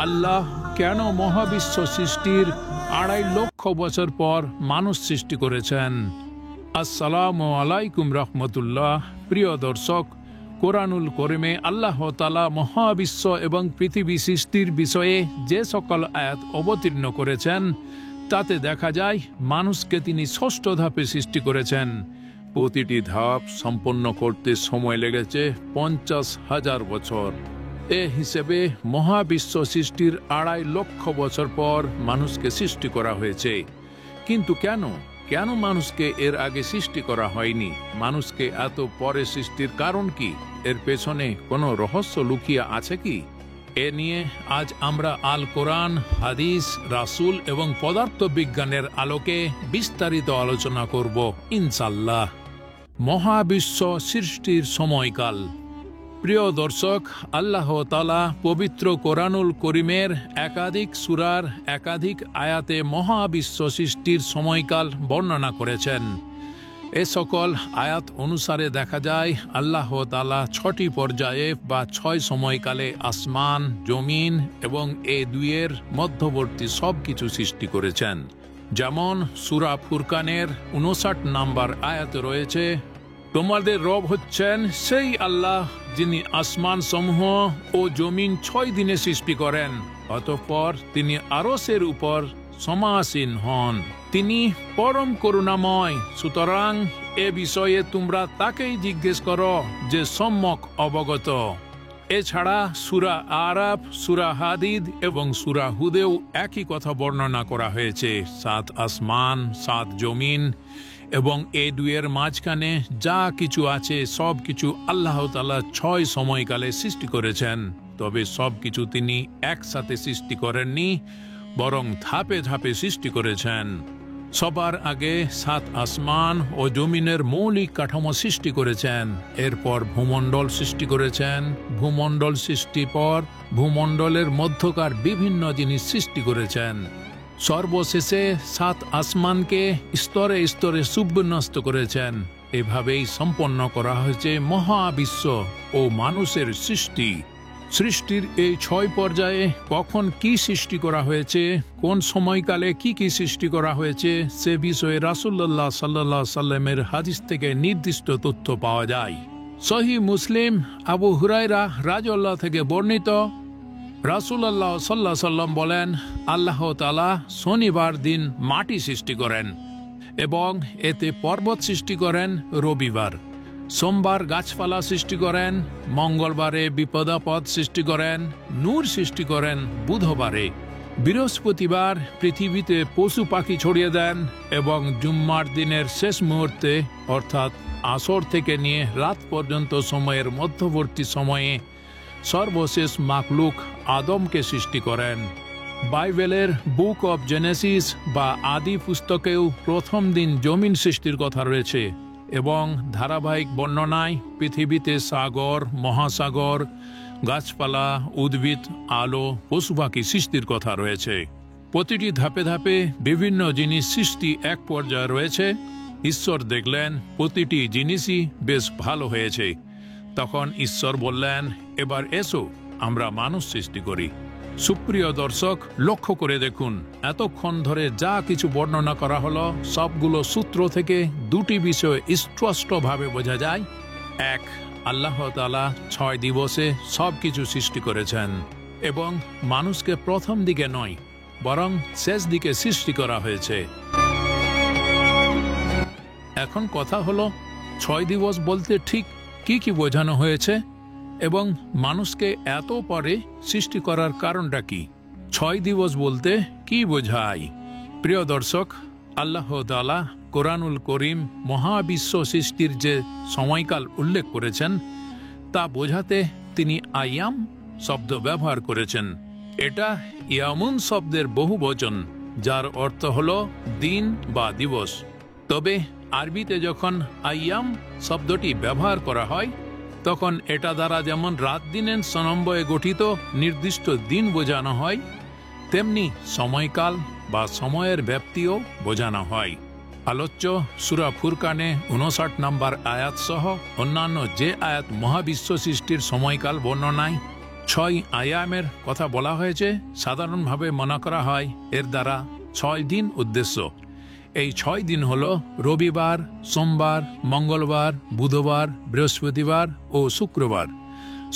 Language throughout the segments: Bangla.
আল্লাহ কেন মহাবিশ্ব সৃষ্টির ২.৫ লক্ষ বছর পর মানুষ সৃষ্টি করেছেন? আসসালামু আলাইকুম রহমতুল্লাহ। প্রিয় দর্শক, কোরআনুল করিমে আল্লাহ তাআলা মহাবিশ্ব এবং পৃথিবী সৃষ্টির বিষয়ে যে সকল আয়াত অবতীর্ণ করেছেন তাতে দেখা যায় মানুষকে তিনি ৬ষ্ঠ ধাপে সৃষ্টি করেছেন। প্রতিটি ধাপ সম্পন্ন করতে সময় লেগেছে ৫০,০০০ বছর। এ হিসেবে মহাবিশ্ব সৃষ্টির ২.৫ লক্ষ বছর পর মানুষকে সৃষ্টি করা হয়েছে। কিন্তু কেন মানুষকে এর আগে সৃষ্টি করা হয়নি? মানুষকে এত পরে সৃষ্টির কারণ কি? এর পেছনে কোনো রহস্য লুকিয়ে আছে কি? এ নিয়ে আজ আমরা আল কোরআন, হাদিস, রাসূল এবং পদার্থ বিজ্ঞানের আলোকে বিস্তারিত আলোচনা করব ইনশাআল্লাহ। মহাবিশ্ব সৃষ্টির সময়কাল। প্রিয় দর্শক, আল্লাহ তাআলা পবিত্র কোরআনুল করিমের একাধিক সূরার একাধিক আয়াতে মহাবিশ্ব সৃষ্টির সময়কাল বর্ণনা করেছেন। এ সকল আয়াত অনুসারে দেখা যায় আল্লাহ তাআলা ৬টি পর্যায়ে বা ৬ সময়কালে আসমান, জমিন এবং এ দুইয়ের মধ্যবর্তী সবকিছু সৃষ্টি করেছেন। যেমন সূরা ফুরকানের ৫৯ নম্বর আয়াতে রয়েছে, তোমাদের রব হচ্ছেন সেই আল্লাহ যিনি আসমান সমূহ ও জমিন ৬ দিনে সৃষ্টি করেন, অতঃপর তিনি আরশের উপর সমাসীন হন। তিনি পরম করুণাময়, সুতরাং এ বিষয়ে তোমরা তাকেই জিজ্ঞেস করো যে সম্যক অবগত। এছাড়া সূরা আরাফ, সূরা হাদিদ এবং সূরা হুদেও একই কথা বর্ণনা করা হয়েছে। ৭ আসমান, ৭ জমিন এবং এ দুইয়ের মাঝখানে যা কিছু আছে সব কিছু আল্লাহ তাআলা ৬ সময়কালে সৃষ্টি করেছেন। তবে সব কিছু তিনি একসাথে সৃষ্টি করেননি, বরং ধাপে ধাপে সৃষ্টি করেছেন। সবার আগে ৭ আসমান ও জমিনের মৌলিক কাঠামো সৃষ্টি করেছেন। এরপর ভূমণ্ডল সৃষ্টি করেছেন। ভূমণ্ডল সৃষ্টির পর ভূমণ্ডলের মধ্যকার বিভিন্ন জিনিস সৃষ্টি করেছেন। সর্বশেষে ৭ আসমানকে স্তরে স্তরে সুবিন্যস্ত করেছেন। এভাবেই সম্পন্ন করা হয়েছে মহাবিশ্ব ও মানুষের সৃষ্টি। সৃষ্টির এই ৬ পর্যায়ে কখন কি সৃষ্টি করা হয়েছে, কোন সময়কালে কি কি সৃষ্টি করা হয়েছে সে বিষয়ে রাসূলুল্লাহ সাল্লাল্লাহু আলাইহি সাল্লামের হাদিস থেকে নির্দিষ্ট তথ্য পাওয়া যায়। সহিহ মুসলিম আবু হুরায়রা রাদিয়াল্লাহু থেকে বর্ণিত, রাসূলুল্লাহ সাল্লাল্লাহু আলাইহি সাল্লাম বলেন, আল্লাহ তাআলা শনিবার দিন মাটি সৃষ্টি করেন এবং এতে পর্বত সৃষ্টি করেন রবিবার। সোমবার গাছপালা সৃষ্টি করেন, মঙ্গলবারে বিপদাপদ সৃষ্টি করেন, নূর সৃষ্টি করেন বুধবারে। বৃহস্পতিবার পৃথিবীতে পশু পাখি ছড়িয়ে দেন এবং জুম্মার দিনের শেষ মুহূর্তে অর্থাৎ আসর থেকে নিয়ে রাত পর্যন্ত সময়ের মধ্যবর্তী সময়ে সর্বশেষ মাখলুক আদমকে সৃষ্টি করেন। বাইবেলের বুক অব জেনেসিস বা আদি পুস্তকেও প্রথম দিন জমিন সৃষ্টির কথা রয়েছে এবং ধারাবাহিক বর্ণনায় পৃথিবীতে সাগর, মহাসাগর, গাছপালা, উদ্ভিদ, আলো, পশু পাখি সৃষ্টির কথা রয়েছে। প্রতিটি ধাপে ধাপে বিভিন্ন জিনিস সৃষ্টি এক পর্যায়ে রয়েছে। ঈশ্বর দেখলেন প্রতিটি জিনিসই বেশ ভালো হয়েছে। তখন ঈশ্বর বললেন, এবার এসো আমরা মানুষ সৃষ্টি করি। সুপ্রিয় দর্শক, লক্ষ্য করে দেখুন, এতক্ষণ ধরে যা কিছু বর্ণনা করা হলো সবগুলো সূত্র থেকে দুটি বিষয় স্পষ্টভাবে বোঝা যায়। এক, আল্লাহ তাআলা ৬ দিবসে সব কিছু সৃষ্টি করেছেন এবং মানুষকে প্রথম দিকে নয় বরং শেষ দিকে সৃষ্টি করা হয়েছে। এখন কথা হলো ৬ দিবস বলতে ঠিক কি কি বোঝানো হয়েছে এবং মানুষকে এত পরে সৃষ্টি করার কারণটা কি? ৬ দিবস বলতে কি বোঝায়? প্রিয় দর্শক, আল্লাহ তাআলা কোরআনুল করিম মহাবিশ্ব সৃষ্টির যে সময়কাল উল্লেখ করেছেন তা বোঝাতে তিনি আইয়াম শব্দ ব্যবহার করেছেন। এটা ইয়ামুন শব্দের বহুবচন, যার অর্থ হলো দিন বা দিবস। তবে আরবিতে যখন আইয়াম শব্দটি ব্যবহার করা হয় তখন এটা দ্বারা যেমন রাত দিনের সমন্বয়ে গঠিত নির্দিষ্ট দিন বোঝানো হয়, তেমনি সময়কাল বা সময়ের ব্যাপ্তিও বোঝানো হয়। আলোচ্য সূরা ফুরকানে ৫৯ নম্বর আয়াত সহ অন্যান্য যে আয়াত মহাবিশ্ব সৃষ্টির সময়কাল বর্ণনায় 6 আয়ামের কথা বলা হয়েছে, সাধারণভাবে মনে করা হয় এর দ্বারা 6 দিন উদ্দেশ্য। এই 6 দিন হলো রবিবার, সোমবার, মঙ্গলবার, বুধবার, বৃহস্পতিবার ও শুক্রবার।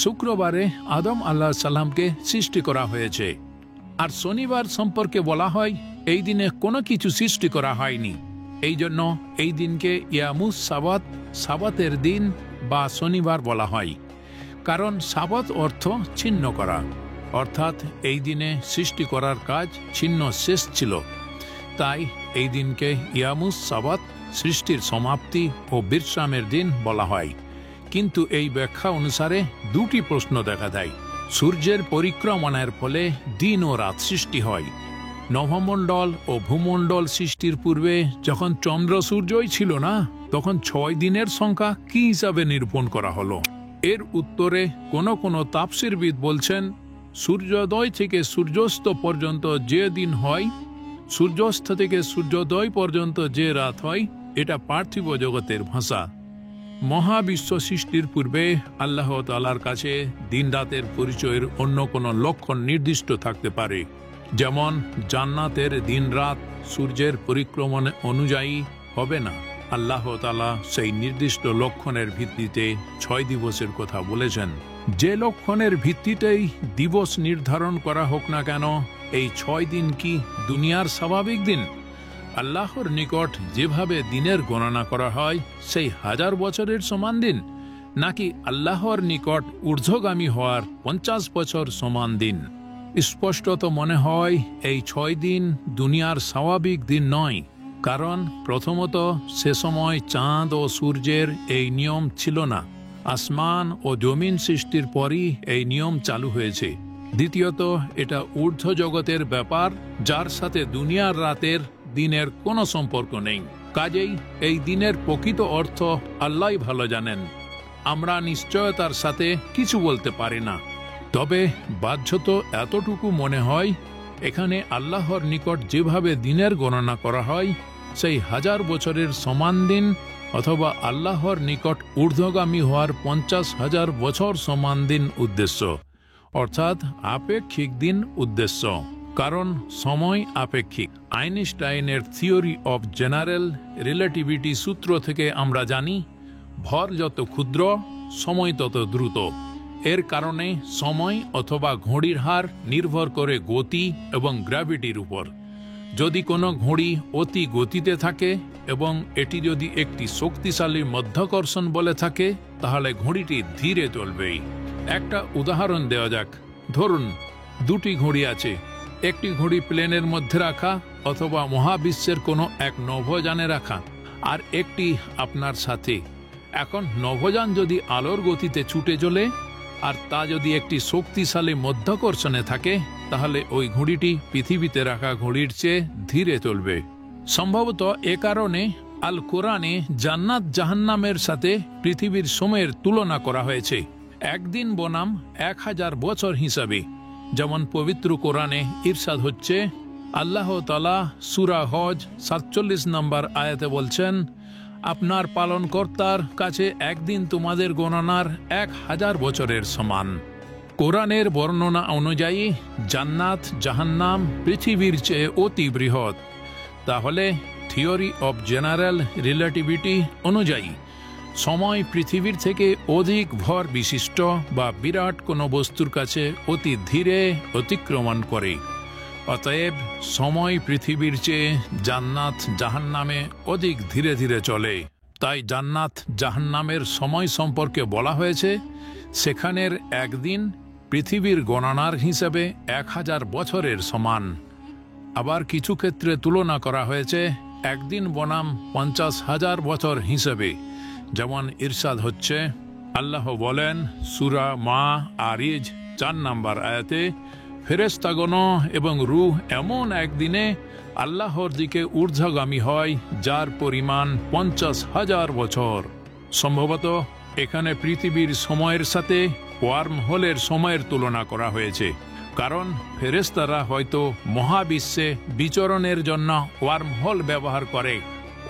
শুক্রবারে আদম আলাইহিস সালামকে সৃষ্টি করা হয়েছে। আর শনিবার সম্পর্কে বলা হয় এই দিনে কোনো কিছু সৃষ্টি করা হয়নি। এই জন্য এই দিনকে ইয়ামুস সাবাত, সাবাতের দিন বা শনিবার বলা হয়। কারণ সাবাত অর্থ ছিন্ন করা, অর্থাৎ এই দিনে সৃষ্টি করার কাজ ছিন্ন শেষ ছিল। তাই এই দিনকে ইয়ামুস সাবাত, সৃষ্টির সমাপ্তি ও বিশ্রামের দিন বলা হয়। কিন্তু এই ব্যাখ্যা অনুসারে দুটি প্রশ্ন দেখা দেয়। সূর্যের পরিক্রমণের ফলে দিন ও রাত সৃষ্টি হয়। নভমণ্ডল ও ভূমণ্ডল সৃষ্টির পূর্বে যখন চন্দ্র সূর্যই ছিল না, তখন 6 দিনের সংখ্যা কি হিসাবে নিরূপণ করা হলো? এর উত্তরে কোনো তাফসীরবিদ বলছেন, সূর্যোদয় থেকে সূর্যাস্ত পর্যন্ত যে দিন হয়, সূর্যাস্ত থেকে সূর্যোদয় পর্যন্ত যে রাত হয়, এটা পার্থিব জগতের ভাষা। মহাবিশ্ব সৃষ্টির পূর্বে আল্লাহ তাআলার কাছে দিন রাতের পরিচয়ের অন্য কোনো লক্ষণ নির্দিষ্ট থাকতে পারে। যেমন জান্নাতের দিন রাত সূর্যের পরিক্রমণ অনুযায়ী হবে না। আল্লাহ তাআলা সেই নির্দিষ্ট লক্ষণের ভিত্তিতে 6 দিবসের কথা বলেছেন। যে লক্ষণের ভিত্তিতেই দিবস নির্ধারণ করা হোক না কেন, এই 6 দিন কি দুনিয়ার স্বাভাবিক দিন? আল্লাহর নিকট যেভাবে দিনের গণনা করা হয় সেই 1000 বছরের সমান দিন, নাকি আল্লাহর নিকট ঊর্ধ্বগামী হওয়ার 50 বছর সমান দিন? স্পষ্টত মনে হয় এই 6 দিন দুনিয়ার স্বাভাবিক দিন নয়। কারণ প্রথমত সে সময় চাঁদ ও সূর্যের এই নিয়ম ছিল না। আসমান ও জমিন সৃষ্টির পরই এই নিয়ম চালু হয়েছে। দ্বিতীয়ত এটা ঊর্ধ্ব জগতের ব্যাপার, যার সাথে দুনিয়ার রাতের দিনের কোনো সম্পর্ক নেই। কাজেই এই দিনের প্রকৃত অর্থ আল্লাহই ভালো জানেন। আমরা নিশ্চয়তার সাথে কিছু বলতে পারি না। তবে বাহ্যত এতটুকু মনে হয়, এখানে আল্লাহর নিকট যেভাবে দিনের গণনা করা হয় সেই 1000 বছরের সমান দিন, অথবা আল্লাহর নিকট ঊর্ধ্বগামী হওয়ার 50,000 বছর সমান দিন উদ্দেশ্য, অর্থাৎ আপেক্ষিক দিন উদ্দেশ্য। কারণ সময় আপেক্ষিক। আইনস্টাইনের থিওরি অফ জেনারেল রিলেটিভিটি সূত্র থেকে আমরা জানি, ভর যত ক্ষুদ্র সময় তত দ্রুত। এর কারণে সময় অথবা ঘড়ির হার নির্ভর করে গতি এবং গ্র্যাভিটির উপর। যদি কোনো ঘড়ি অতি গতিতে থাকে এবং এটি যদি একটি শক্তিশালী মধ্যাকর্ষণ বলে থাকে, তাহলে ঘড়িটি ধীরে চলবেই। একটা উদাহরণ দেওয়া যাক। ধরুন দুটি ঘড়ি আছে, একটি ঘড়ি প্লেনের মধ্যে রাখা অথবা মহাবিশ্বের কোনো এক নভোযানে রাখা, আর একটি আপনার সাথে। এখন নভোযান যদি আলোর গতিতে ছুটে চলে আর তা যদি একটি শক্তিশালী মধ্যাকর্ষণে থাকে, তাহলে ওই ঘড়িটি পৃথিবীতে রাখা ঘড়ির চেয়ে ধীরে চলবে। সম্ভবত এ কারণে আল কোরআনে জান্নাত জাহান্নামের সাথে পৃথিবীর সময়ের তুলনা করা হয়েছে একদিন বনাম 1000 বছর হিসাবে। যেমন পবিত্র কোরআনে ইরশাদ হচ্ছে, আল্লাহ তাআলা সূরা হজ 47 নম্বর আয়াতে বলছেন, আপনার পালনকর্তার কাছে একদিন তোমাদের গণনার 1000 বছরের সমান। কোরআনের বর্ণনা অনুযায়ী জান্নাত জাহান্নাম পৃথিবীর চেয়ে অতি বৃহৎ। তাহলে থিওরি অফ জেনারেল রিলেটিভিটি অনুযায়ী সময় পৃথিবীর থেকে অধিক ভর বিশিষ্ট বা বিরাট কোনো বস্তুর কাছে অতি ধীরে অতিক্রমণ করে। অতএব সময় পৃথিবীর চেয়ে জান্নাত জাহান্নামে অধিক ধীরে ধীরে চলে। তাই জান্নাত জাহান্নামের সময় সম্পর্কে বলা হয়েছে, সেখানের একদিন পৃথিবীর গণনার হিসেবে 1000 বছরের সমান। আবার কিছু ক্ষেত্রে তুলনা করা হয়েছে একদিন বনাম 50,000 বছর হিসেবে। যেমন ইরশাদ হচ্ছে, আল্লাহ বলেন সূরা মাআরিজ 4 নম্বর আয়াতে, ফেরেশতাগণ এবং রূহ এমন একদিনে আল্লাহর দিকে ঊর্ধ্বগামী হয় যার পরিমাণ 50,000 বছর। সম্ভবত এখানে পৃথিবীর সময়ের সাথে ওয়ার্ম হোলের সময়ের তুলনা করা হয়েছে, কারণ ফেরেশতারা হয়তো মহাবিশ্বে বিচরণের জন্য ওয়ার্ম হোল ব্যবহার করে।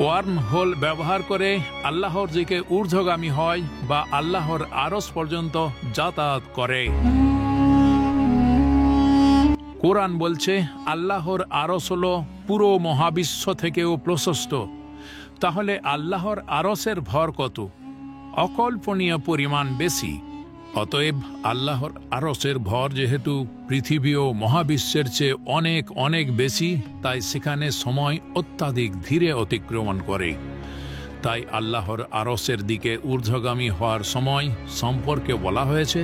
ওয়ার্ম হোল ব্যবহার করে আল্লাহর দিকে ঊর্ধ্বগামী হয় বা আল্লাহর আরশ পর্যন্ত যাতায়াত করে। কোরআন বলছে আল্লাহর আরশ হলো পুরো মহাবিশ্ব থেকেও প্রশস্ত। তাহলে আল্লাহর আরশের ভর কত? অকল্পনীয় পরিমাণ বেশি। অতএব আল্লাহর আরশের ভর যেহেতু পৃথিবী ও মহাবিশ্বের চেয়ে অনেক অনেক বেশি, তাই সেখানে সময় অত্যাধিক ধীরে অতিক্রমণ করে। তাই আল্লাহর আরশের দিকে ঊর্ধ্বগামী হওয়ার সময় সম্পর্কে বলা হয়েছে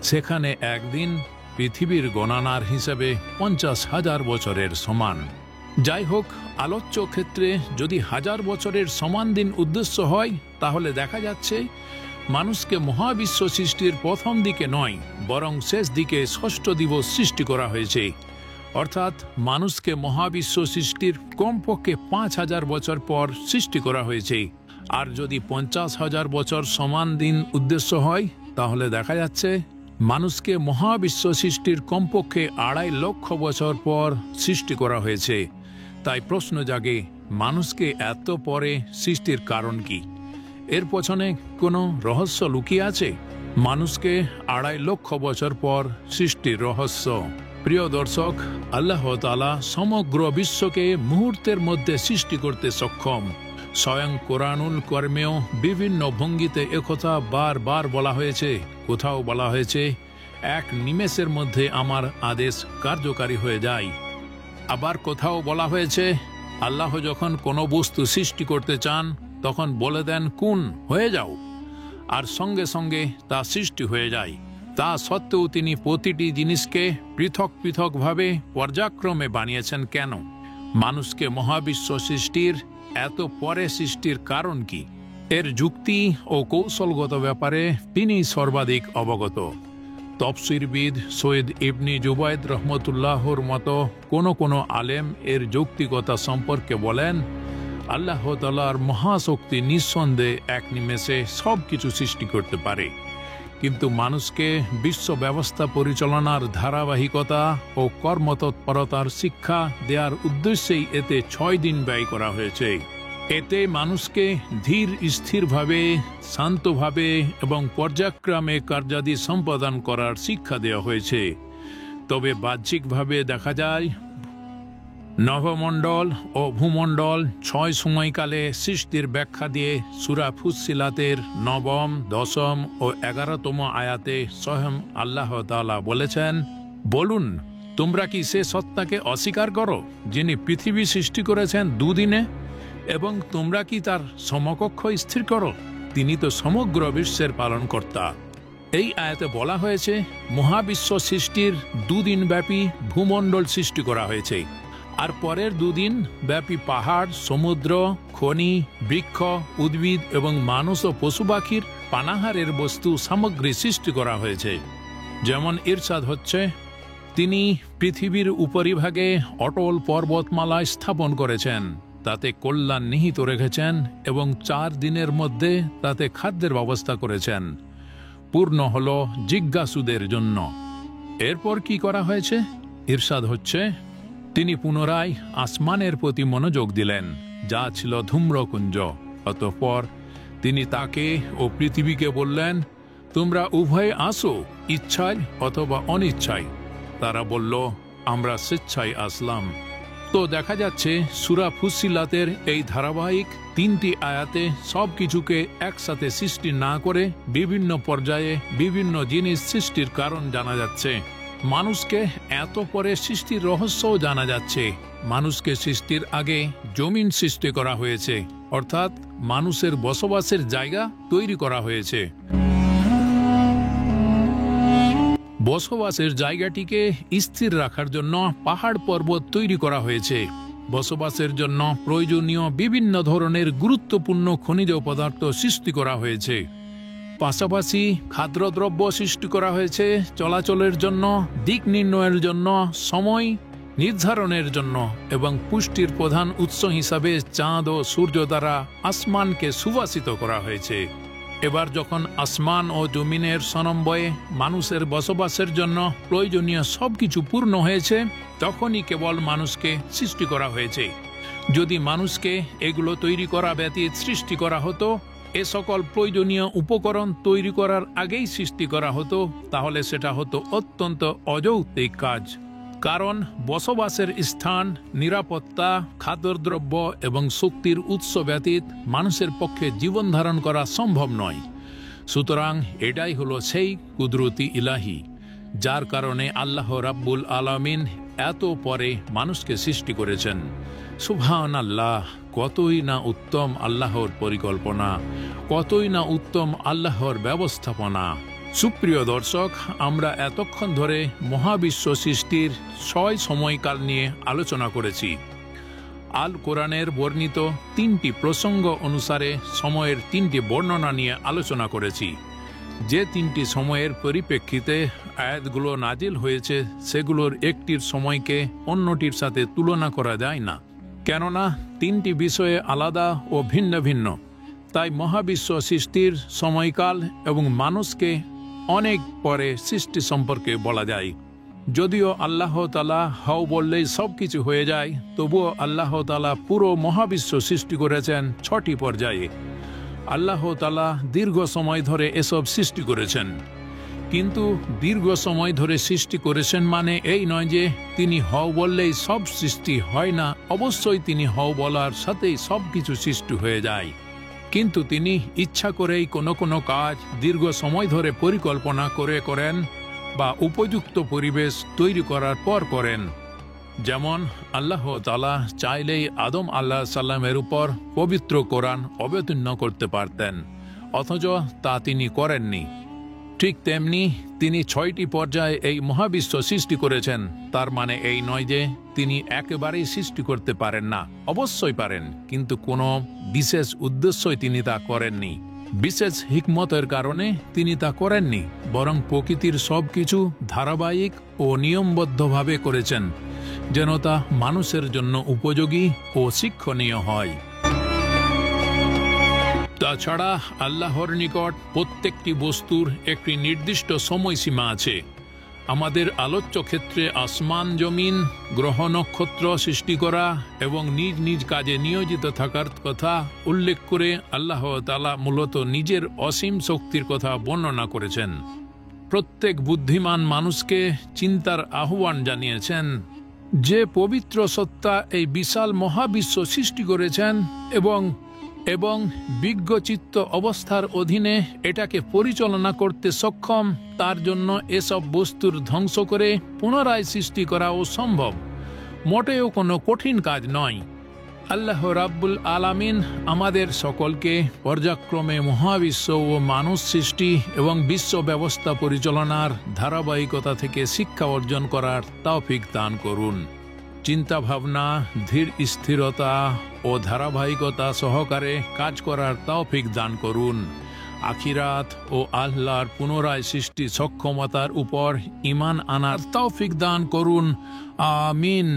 সেখানে একদিন পৃথিবীর গণনার হিসেবে 50,000 বছরের সমান। যাই হোক, আলোচ্য ক্ষেত্রে যদি 1000 বছরের সমান দিন উদ্দেশ্য হয়, তাহলে দেখা যাচ্ছে মানুষকে মহাবিশ্ব সৃষ্টির প্রথম দিকে নয়, বরং শেষ দিকে ষষ্ঠ দিবস সৃষ্টি করা হয়েছে। অর্থাৎ মানুষকে মহাবিশ্ব সৃষ্টির কমপক্ষে 5000 বছর পর সৃষ্টি করা হয়েছে। আর যদি 50,000 বছর সমান দিন উদ্দেশ্য হয়, তাহলে দেখা যাচ্ছে মানুষকে মহাবিশ্ব সৃষ্টির কমপক্ষে 2.5 লক্ষ বছর পর সৃষ্টি করা হয়েছে। তাই প্রশ্ন জাগে, মানুষকে এত পরে সৃষ্টির কারণ কি? এর পেছনে কোনো রহস্য লুকিয়ে আছে? মানুষকে 2.5 লক্ষ বছর পর সৃষ্টির রহস্য। প্রিয় দর্শক, আল্লাহ তাআলা সমগ্র বিশ্বকে মুহূর্তের মধ্যে সৃষ্টি করতে সক্ষম। স্বয়ং কোরআনুল কর্মেও বিভিন্ন ভঙ্গিতে একথা বারবার বলা হয়েছে। কোথাও বলা হয়েছে, এক নিমেষের মধ্যে আমার আদেশ কার্যকারী হয়ে যায়। আবার কোথাও বলা হয়েছে, আল্লাহ যখন কোনো বস্তু সৃষ্টি করতে চান তখন বলে দেন কুন, হয়ে যাও, আর সঙ্গে সঙ্গে তা সৃষ্টি হয়ে যায়। তা সত্ত্বেও তিনি প্রতিটি জিনিসকে পৃথক পৃথকভাবে পর্যায়ক্রমে বানিয়েছেন কেন? মানুষকে মহাবিশ্ব সৃষ্টির এত পরে সৃষ্টির কারণ কি? এর যুক্তি ও কৌশলগত ব্যাপারে তিনি সর্বাধিক অবগত। তফসিরবিদ সৈয়দ ইবনে জুবাইর রহমতুল্লাহর মতো কোনো আলেম এর যৌক্তিকতা সম্পর্কে বলেন, আল্লাহ তাআলার মহাশক্তি নিঃসন্দেহে এক নিমেষে সব কিছু সৃষ্টি করতে পারে, কিন্তু মানুষকে বিশ্ব ব্যবস্থা পরিচালনার ধারাবাহিকতা ও কর্মতৎপরতার শিক্ষা দেওয়ার উদ্দেশ্যেই এতে 6 দিন ব্যয় করা হয়েছে। এতে মানুষকে ধীর স্থিরভাবে, শান্তভাবে এবং পর্যায়ক্রমে কার্যাদি সম্পাদন করার শিক্ষা দেওয়া হয়েছে। তবে বাহ্যিকভাবে দেখা যায় নভমণ্ডল ও ভূমণ্ডল 6 সময়কালে সৃষ্টির ব্যাখ্যা দিয়ে সূরা ফুসসিলাতের 9ম, 10ম ও 11তম আয়াতে স্বয়ং আল্লাহ তাআলা বলেছেন, বলুন, তোমরা কি সে সত্তাকে অস্বীকার করো যিনি পৃথিবী সৃষ্টি করেছেন 2 দিনে, এবং তোমরা কি তার সমকক্ষ স্থির করো? তিনি তো সমগ্র বিশ্বের পালনকর্তা। এই আয়াতে বলা হয়েছে মহাবিশ্ব সৃষ্টির 2 দিন ব্যাপী ভূমণ্ডল সৃষ্টি করা হয়েছে, আর পরের 2 দিন ব্যাপী পাহাড়, সমুদ্র, খনি, বৃক্ষ, উদ্ভিদ এবং মানুষ ও পশু পাখির পানাহারের বস্তু সামগ্রী সৃষ্টি করা হয়েছে। যেমন ইরশাদ হচ্ছে, তিনি পৃথিবীর উপরিভাগে অটল পর্বতমালা স্থাপন করেছেন, তাতে কল্যাণ নিহিত রেখেছেন এবং 4 দিনের মধ্যে তাতে খাদ্যের ব্যবস্থা করেছেন। পূর্ণ হল জিজ্ঞাসুদের জন্য। এরপর কি করা হয়েছে? ইরশাদ হচ্ছে, তিনি পুনরায় আসমানের প্রতি মনোযোগ দিলেন, যা ছিল ধূম্রকুঞ্জ। অতঃপর তিনি তাকে ও পৃথিবীকে বললেন, তোমরা উভয়ে আসো, ইচ্ছায় অথবা অনিচ্ছায়। তারা বলল, আমরা স্বেচ্ছায় আসলাম। তো দেখা যাচ্ছে সূরা ফুসসিলাতের এই ধারাবাহিক 3টি আয়াতে সবকিছুকে একসাথে সৃষ্টি না করে বিভিন্ন পর্যায়ে বিভিন্ন জিনিস সৃষ্টির কারণ জানা যাচ্ছে। মানুষকে এত পরে সৃষ্টির রহস্যও জানা যাচ্ছে। মানুষকে সৃষ্টির আগে জমিন সৃষ্টি করা হয়েছে, অর্থাৎ মানুষের বসবাসের জায়গা তৈরি করা হয়েছে। বসবাসের জায়গাটিকে স্থির রাখার জন্য পাহাড় পর্বত তৈরি করা হয়েছে। বসবাসের জন্য প্রয়োজনীয় বিভিন্ন ধরনের গুরুত্বপূর্ণ খনিজ পদার্থ সৃষ্টি করা হয়েছে। পাশাপাশি খাদ্যদ্রব্য সৃষ্টি করা হয়েছে চলাচলের জন্য, দিক নির্ণয়ের জন্য, সময় নির্ধারণের জন্য এবং পুষ্টির প্রধান উৎস হিসাবে চাঁদ ও সূর্য দ্বারা আসমানকে সুবাসিত করা হয়েছে। এবার যখন আসমান ও জমিনের সমন্বয়ে মানুষের বসবাসের জন্য প্রয়োজনীয় সবকিছু পূর্ণ হয়েছে, তখনই কেবল মানুষকে সৃষ্টি করা হয়েছে। যদি মানুষকে এগুলো তৈরি করা ব্যতীত সৃষ্টি করা হতো, এ সকল প্রয়োজনীয় উপকরণ তৈরি করার আগেই সৃষ্টি করা হতো, তাহলে সেটা হতো অত্যন্ত অযৌক্তিক কাজ। কারণ বসবাসের স্থান, নিরাপত্তা, খাদ্যদ্রব্য এবং শক্তির উৎস ব্যতীত মানুষের পক্ষে জীবন ধারণ করা সম্ভব নয়। সুতরাং এটাই হলো সেই কুদরতি ইলাহি, যার কারণে আল্লাহ রাব্বুল আলামিন এত পরে মানুষকে সৃষ্টি করেছেন। সুবহানাল্লাহ, কতই না উত্তম আল্লাহর পরিকল্পনা, কতই না উত্তম আল্লাহর ব্যবস্থাপনা। সুপ্রিয় দর্শক, আমরা এতক্ষণ ধরে মহাবিশ্ব সৃষ্টির 6 সময়কাল নিয়ে আলোচনা করেছি। আল কোরআনের বর্ণিত 3টি প্রসঙ্গ অনুসারে সময়ের 3টি বর্ণনা নিয়ে আলোচনা করেছি। যে 3টি সময়ের পরিপ্রেক্ষিতে আয়াতগুলো নাজিল হয়েছে, সেগুলোর একটির সময়কে অন্যটির সাথে তুলনা করা যায় না, কেননা 3টি বিষয়ে আলাদা ও ভিন্ন ভিন্ন। তাই মহাবিশ্ব সৃষ্টির সময়কাল এবং মানুষকে অনেক পরে সৃষ্টি সম্পর্কে বলা যায়। যদিও আল্লাহ তাআলা হও বললেই সব কিছু হয়ে যায়, তবুও আল্লাহ তাআলা পুরো মহাবিশ্ব সৃষ্টি করেছেন 6টি পর্যায়ে। আল্লাহ তাআলা দীর্ঘ সময় ধরে এসব সৃষ্টি করেছেন। কিন্তু দীর্ঘ সময় ধরে সৃষ্টি করেছেন মানে এই নয় যে তিনি হও বললেই সব সৃষ্টি হয় না। অবশ্যই তিনি হও বলার সাথেই সব কিছু সৃষ্টি হয়ে যায়, কিন্তু তিনি ইচ্ছা করেই কোনো কোনো কাজ দীর্ঘ সময় ধরে পরিকল্পনা করে করেন বা উপযুক্ত পরিবেশ তৈরি করার পর করেন। যেমন আল্লাহ তাআলা চাইলেই আদম আলাইহিস সালামের উপর পবিত্র কোরআন অবতীর্ণ করতে পারতেন, অথচ তা তিনি করেননি। ঠিক তেমনি তিনি 6টি পর্যায়ে এই মহাবিশ্ব সৃষ্টি করেছেন। তার মানে এই নয় যে তিনি একেবারেই সৃষ্টি করতে পারেন না, অবশ্যই পারেন, কিন্তু কোনো বিশেষ উদ্দেশ্যই তিনি তা করেননি। বিশেষ হিকমতের কারণে তিনি তা করেননি, বরং প্রকৃতির সবকিছু ধারাবাহিক ও নিয়মবদ্ধভাবে করেছেন, যেন তা মানুষের জন্য উপযোগী ও শিক্ষণীয় হয়। তাছাড়া আল্লাহর নিকট প্রত্যেকটি বস্তুর একটি নির্দিষ্ট সময়সীমা আছে। আমাদের আলোচ্য ক্ষেত্রে আসমান, জমিন, গ্রহ, নক্ষত্র সৃষ্টি করা এবং নিজ নিজ কাজে নিয়োজিত থাকার কথা উল্লেখ করে আল্লাহ তাআলা মূলত নিজের অসীম শক্তির কথা বর্ণনা করেছেন। প্রত্যেক বুদ্ধিমান মানুষকে চিন্তার আহ্বান জানিয়েছেন যে পবিত্র সত্তা এই বিশাল মহাবিশ্ব সৃষ্টি করেছেন এবং বিজ্ঞচিত্ত অবস্থার অধীনে এটাকে পরিচালনা করতে সক্ষম। তার জন্য এসব বস্তুর ধ্বংস করে পুনরায় সৃষ্টি করাও সম্ভব, মোটেও কোনো কঠিন কাজ নয়। আল্লাহ রাব্বুল আলামিন আমাদের সকলকে পর্যায়ক্রমে মহাবিশ্ব ও মানুষ সৃষ্টি এবং বিশ্ব ব্যবস্থা পরিচালনার ধারাবাহিকতা থেকে শিক্ষা অর্জন করার তৌফিক দান করুন। চিন্তা ভাবনা, ধীর স্থিরতা ও ধারাবাহিকতা সহকারে কাজ করার তৌফিক দান করুন। আখিরাত ও আল্লাহর পুনরায় সৃষ্টি সক্ষমতার উপর ঈমান আনার তৌফিক দান করুন। আমিন।